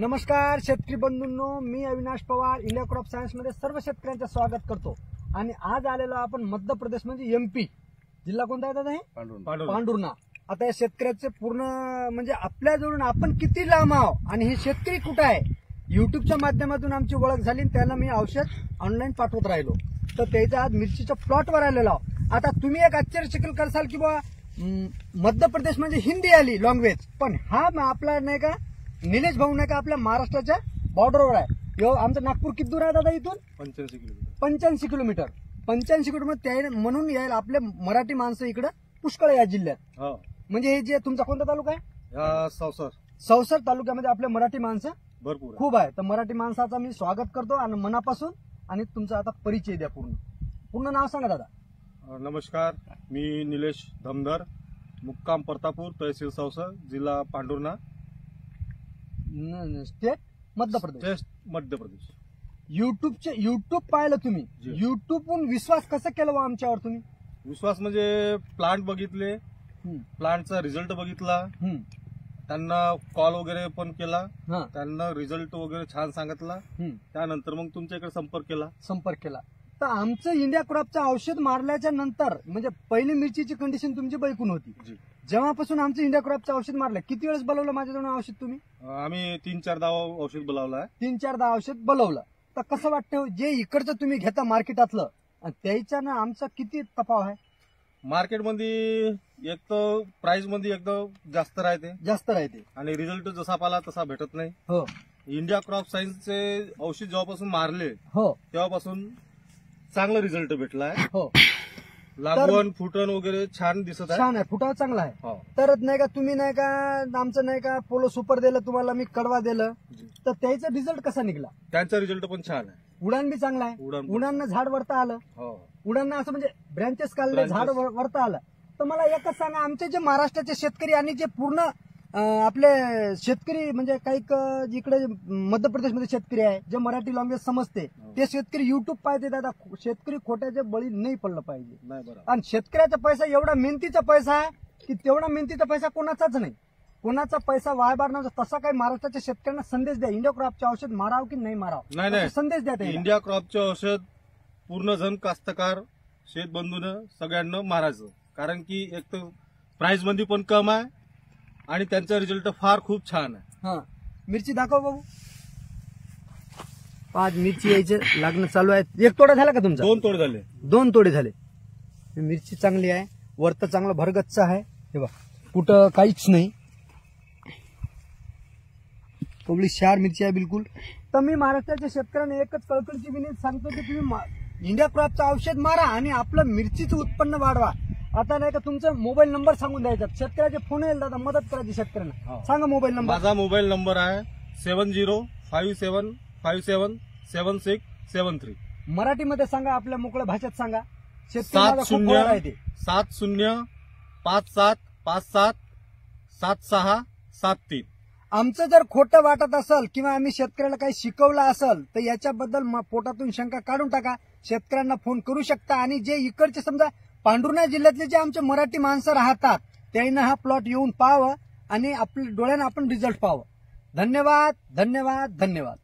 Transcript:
नमस्कार शेतकरी बंधूंनो, मी Avinash Pawar India crop science मध्ये सर्व शेतकऱ्यांचं स्वागत करतो। आणि आज आलेलो आपण मध्य प्रदेश म्हणजे एमपी जिल्हा कोणता आहे दादा? हे पांडुर्णा। आता या शेतकऱ्याचे पूर्ण म्हणजे आपल्या जवळून आपण किती लांब आहोत आणि हे शेतकरी कुठे आहे युट्यूबच्या माध्यमातून आमची ओळख झाली। त्याला मी औषध ऑनलाईन पाठवत राहिलो तर त्याचा आज मिरचीच्या प्लॉटवर आलेलो आहोत। आता तुम्ही एक आश्चर्यचकित करसाल की बा मध्य प्रदेश म्हणजे हिंदी आली लँग्वेज, पण हा आपला नाही का निलेश भाऊ नाही का आपल्या महाराष्ट्राच्या बॉर्डरवर आहे। आमचं नागपूर किती दूर आहे दादा इथून? 85 किलोमीटर। 85 किलोमीटर म्हणून यायला आपले मराठी माणसं इकडे पुष्कळ या जिल्ह्यात। म्हणजे हे जे तुमचा कोणता तालुका आहे? सौसर तालुक्यामध्ये आपले मराठी माणसं भरपूर खूप आहे। तर मराठी माणसाचा मी स्वागत करतो आणि मनापासून। आणि तुमचा आता परिचय द्या, पूर्ण नाव सांगा दादा। नमस्कार, मी निलेश धमधर, मुक्काम परतापूर, तहसील सौसर, जिल्हा पांडुर्णा, स्टेट मध्य प्रदेश। युट्यूब पाहिलं तुम्ही? युट्यूबवरून विश्वास कसा केला वा आमच्यावर तुम्ही? विश्वास म्हणजे प्लांट बघितले, प्लांटचा रिझल्ट बघितला, त्यांना कॉल वगैरे पण केला, त्यांना रिझल्ट वगैरे छान सांगितला, त्यानंतर मग तुमच्या इकडे संपर्क केला। तर आमचं इंडिया क्रॉपचं औषध मारल्याच्या नंतर म्हणजे पहिली मिरचीची कंडिशन तुमची बैकून होती। जेव्हापासून आमचं इंडिया क्रॉपचं औषध मारलं, किती वेळेस बोलवलं माझ्याजवळ औषध तुम्ही? आम्ही 3-4 औषध बोलावलं। 3-4 औषध बोलवलं। तर कसं वाटतं जे इकडचं तुम्ही घेता मार्केटातलं आणि त्याच्यानं आमचा किती तफावत आहे? मार्केटमध्ये एक तर प्राइस मध्ये एकदम जास्त राहते आणि रिझल्ट जसा पाला तसा भेटत नाही। हो, इंडिया क्रॉप सायन्सचे औषध जेव्हापासून मारले हो तेव्हापासून चांगला रिझल्ट भेटलाय। हो, लागवण फुटण वगैरे छान दिसत आहे। छान आहे, फुटावा चांगला आहे। तर नाही का तुम्ही नाही का आमचं नाही का पोलो सुपर दिलं तुम्हाला, मी कडवा दिलं, तर त्याचा रिझल्ट कसा निघाला? त्यांचा रिझल्ट पण छान आहे, उडान बी चांगला आहे, उडाननं झाड वरता आलं, उडाननं असं म्हणजे ब्रँचेस काढले, झाड वरता आलं। तर मला एकच सांगा, आमचे जे महाराष्ट्राचे शेतकरी आणि जे पूर्ण आपले शेतकरी म्हणजे काही इकडे मध्य प्रदेशमध्ये शेतकरी आहे जे मराठी लँग्वेज समजते ते शेतकरी युट्यूब पाहते दादा, शेतकरी खोट्याच्या बळी नाही पडलं पाहिजे। आणि शेतकऱ्याचा पैसा एवढा मेहनतीचा पैसा आहे की तेवढा मेहनतीचा पैसा कोणाचाच नाही, कोणाचा पैसा वायबार नव्हता। तसा काही महाराष्ट्राच्या शेतकऱ्यांना संदेश द्या, इंडिया क्रॉपचे औषध मारावं की नाही मारावं, नाही संदेश द्या। इंडिया क्रॉपचे औषध पूर्ण जण कास्तकार शेतबंधून सगळ्यांना मारायचं, कारण की एक तर प्राइस मध्ये पण कम आहे आणि त्यांचा रिझल्ट फार खूप छान आहे। मिरची दाखव बाबू, आज मिरची यायचे लागणं चालू आहे। एक तोडा झाला का तुमचा? 2 तोडे झाले। 2 तोडे झाले। मिरची चांगली आहे, वरतं चांगलं भरगच्च आहे, हे बघ कुठं काहीच नाही, पब्लिक शार मिरची आहे बिलकुल। तर मी महाराष्ट्राच्या शेतकऱ्यांना एकच कळकळीची विनंती सांगतो की तुम्ही इंडिया क्रॉपचं औषध मारा आणि आपलं मिरचीचं उत्पन्न वाढवा। आता नाही का तुमचा मोबाईल नंबर सांगून द्यायचा, शेतकऱ्याचे फोन येईल दादा, मदत करायची शेतकऱ्यांना। सांगा मोबाईल नंबर। माझा मोबाईल नंबर आहे 7057577673। मराठीमध्ये सांगा, आपल्या मोकळ्या भाषेत सांगा। 7057575673। आमचं जर खोटं वाटत असेल किंवा आम्ही शेतकऱ्याला काही शिकवलं असेल तर याच्याबद्दल पोटातून शंका काढून टाका, शेतकऱ्यांना फोन करू शकता। आणि जे इकडचे समजा पांडुर्णा जिल्ह्यातले जे आमचे मराठी माणसं राहतात त्यांना हा प्लॉट येऊन पाहावं आणि आपल्या डोळ्यानं आपण रिझल्ट पाहावं। धन्यवाद, धन्यवाद, धन्यवाद।